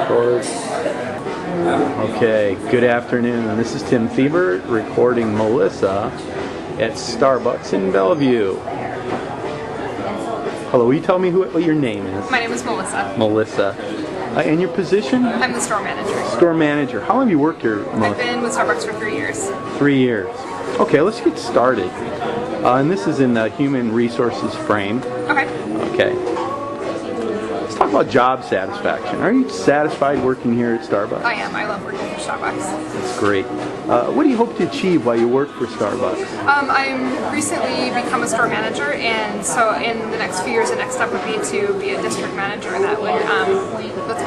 Record. Okay, good afternoon. And this is Tim Thiebert recording Melissa at Starbucks in Bellevue. Hello, will you tell me what your name is? My name is Melissa. Melissa. And your position? I'm the store manager. Store manager. How long have you worked here, Melissa? I've been with Starbucks for 3 years. 3 years. Okay, let's get started. And this is in the human resources frame. Okay. Okay. Let's talk about job satisfaction. Are you satisfied working here at Starbucks? I am. I love working for Starbucks. That's great. What do you hope to achieve while you work for Starbucks? I'm recently become a store manager, and so in the next few years, the next step would be to be a district manager, and that's what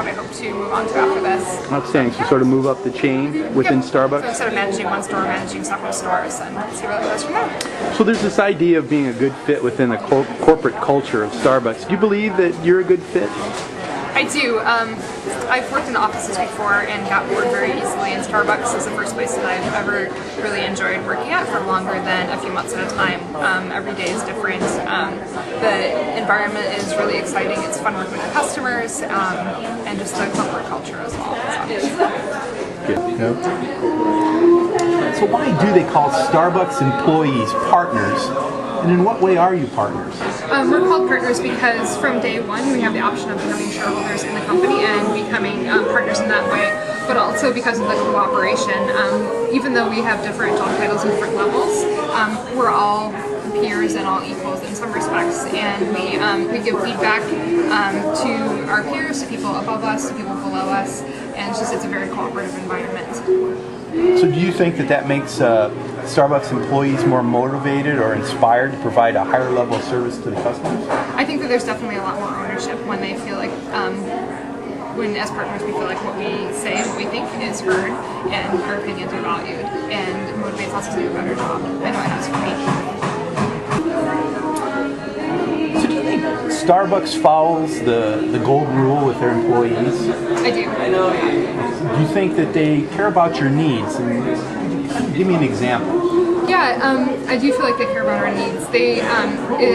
I hope to move on to after this. Outstanding. So sort of move up the chain within Starbucks? So instead of managing one store, managing several stores, and see where that goes from there. So there's this idea of being a good fit within the corporate culture of Starbucks. Do you believe that you're a good fit? I do. I've worked in offices before and got bored very easily, and Starbucks is the first place that I've ever really enjoyed working at for longer than a few months at a time. Every day is different. The environment is really exciting. It's fun working with the customers, and just the corporate culture as well. Good. So why do they call Starbucks employees partners? And in what way are you partners? We're called partners because from day one we have the option of becoming shareholders in the company and becoming partners in that way, but also because of the cooperation. Even though we have different job titles and different levels, we're all peers and all equals in some respects, and we give feedback to our peers, to people above us, to people below us, and it's a very cooperative environment. So do you think that makes Starbucks employees more motivated or inspired to provide a higher level of service to the customers? I think that there's definitely a lot more ownership when they feel like, when as partners we feel like what we say and what we think is heard and our opinions are valued, and motivates us to do a better job. I know it has for me. So do you think Starbucks follows the gold rule with their employees? I do. Do you think that they care about your needs? And give me an example. Yeah, I do feel like they care about our needs. It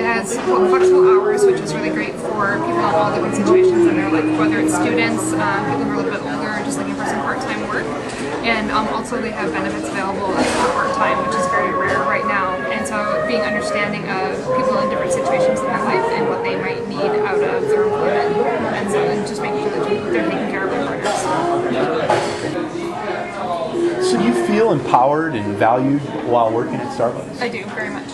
has flexible hours, which is really great for people in all different situations in their life, whether it's students, people who are a little bit older, just looking for some part-time work. And also they have benefits available for part-time, which is very rare right now. And so being understanding of people in different situations in their life and what they might need out of their employment. And so just making sure that they're taking care of their partners. So do you feel empowered and valued while working at Starbucks? I do, very much.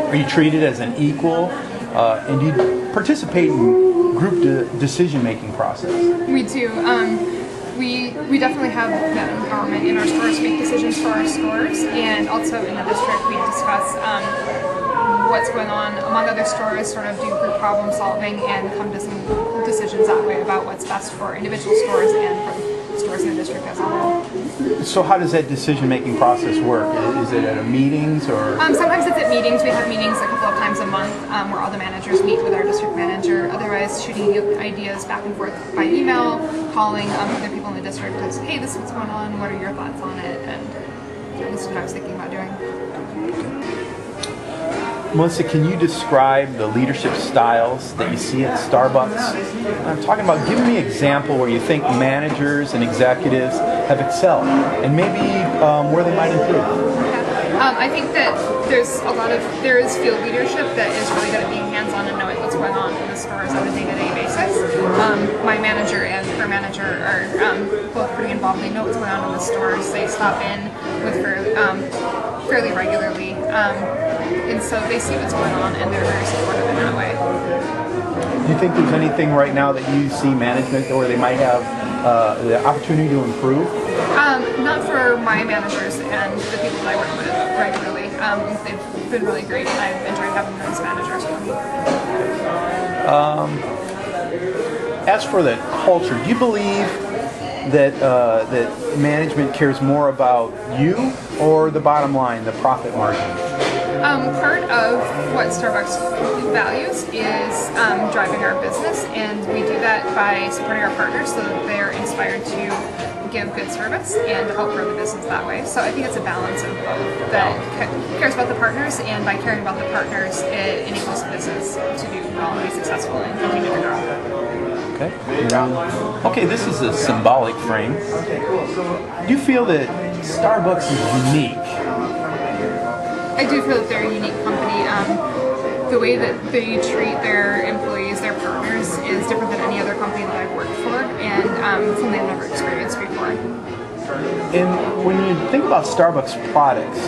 Are you treated as an equal? And do you participate in group decision-making process? We do. We definitely have that empowerment in our stores to make decisions for our stores, and also in the district we discuss what's going on among other stores, sort of do group problem solving, and come to some decisions that way about what's best for individual stores and for stores in the district as a whole. So how does that decision-making process work? Is it at meetings or? Sometimes it's at meetings. We have meetings a couple of times a month where all the managers meet with our district manager. Otherwise, shooting ideas back and forth by email, calling other people in the district to say, hey, this is what's going on, what are your thoughts on it? And this is what I was thinking about doing. Melissa, can you describe the leadership styles that you see at Starbucks? I'm talking about, give me an example where you think managers and executives have excelled, and maybe where they might improve. I think that there is field leadership that is really good at being hands-on and knowing what's going on in the stores on a day-to-day basis. My manager and her manager are both pretty involved. They know what's going on in the stores. They stop in with fairly regularly, and so they see what's going on, and they're very supportive in that way. Do you think there's anything right now that you see management or they might have the opportunity to improve? Not for my managers and the people that I work with regularly. They've been really great, and I've enjoyed having them as managers for me. As for the culture, do you believe that management cares more about you or the bottom line, the profit margin? Part of what Starbucks values is driving our business, and we do that by supporting our partners so that they're inspired to give good service and to help grow the business that way. So I think it's a balance of both that cares about the partners, and by caring about the partners, it enables the business to do well and be successful and continue to grow. Okay. Okay, this is a symbolic frame. Do you feel that Starbucks is unique? I do feel that they're a unique company. The way that they treat their employees, their partners, is different than any other company that I've worked for, and something I've never experienced before. And when you think about Starbucks products,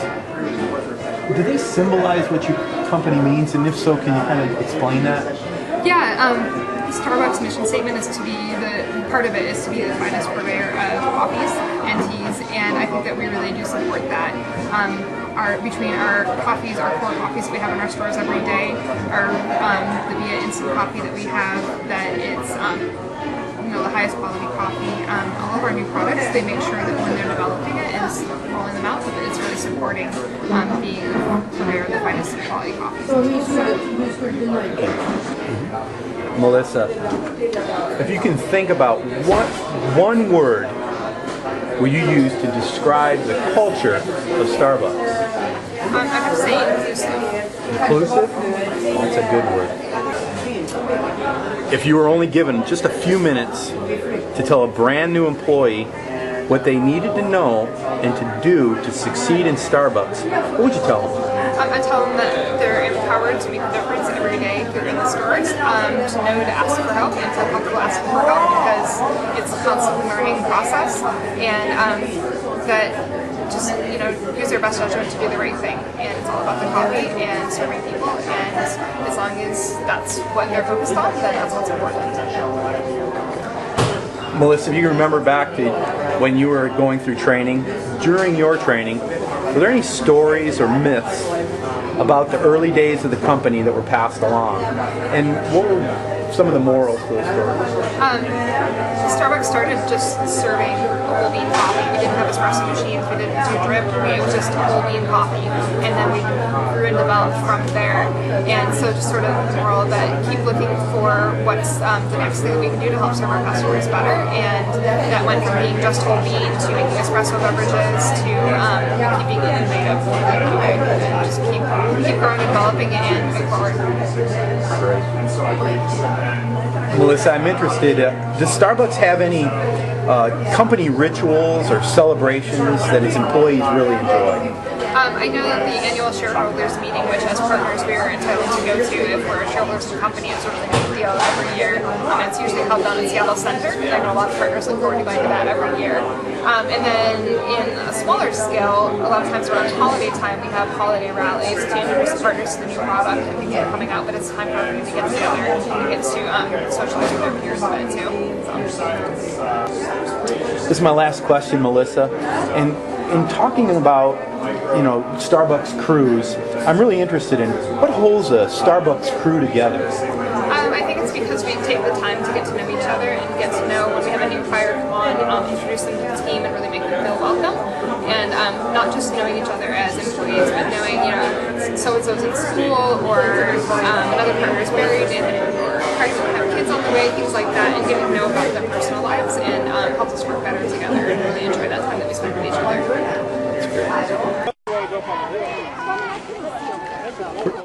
do they symbolize what your company means? And if so, can you kind of explain that? Yeah, Starbucks' mission statement is to be part of it is to be the finest purveyor of coffees and teas, and I think that we really do support that. Between our coffees, our core coffees that we have in our stores every day, the Via Instant Coffee that we have, that it's the highest quality coffee. All of our new products, they make sure that when they're developing it and rolling them out, that it's really supporting being a purveyor of the finest quality coffees. Melissa, if you can think about what one word will you use to describe the culture of Starbucks? I have to say inclusive. Inclusive? That's a good word. If you were only given just a few minutes to tell a brand new employee what they needed to know and to do to succeed in Starbucks, what would you tell them? I tell them that they're empowered to make a difference every day through in the stores, to know to ask for help and feel comfortable asking for help, because it's a constant learning process, and that just use their best judgment to do the right thing, and it's all about the coffee and serving people, and as long as that's what they're focused on, then that's what's important. Melissa, if you can remember back to when you were going through training, during your training, were there any stories or myths about the early days of the company that were passed along? And what were some of the morals to those stories? Starbucks started just serving whole bean coffee. We didn't have espresso machines, we didn't do drip, it was just whole bean coffee. And then we grew and developed from there. And so just sort of the moral that keep looking for what's the next thing that we can do to help serve our customers better. And that went from being just whole bean to making espresso beverages to keeping it innovative. And just keep growing and developing it and moving forward. Great. Melissa, I'm interested, does Starbucks have any company rituals or celebrations that its employees really enjoy? I know that the annual shareholders meeting, which as partners we are entitled to go to if we're shareholders of the company, is a really big deal every year. It's usually held down in Seattle Center, and I know a lot of partners look forward to going to that every year. And then in a smaller scale, a lot of times around holiday time, we have holiday rallies to introduce the partners to the new product and things that are coming out, but it's time for everybody to get together and get to socialize with their peers a bit too. This is my last question, Melissa. And in talking about Starbucks crews, I'm really interested in what holds a Starbucks crew together. I think it's because we take the time to get to know each other and get to know when we have a new hire come on, introduce them to the team and really make them feel welcome. And not just knowing each other as employees, but knowing, so-and-so's in school or another partner's married and pregnant and have kids on the way, things like that, and getting to know about their personal lives and helps us work better together and really enjoy that time that we spend with each other. That's great.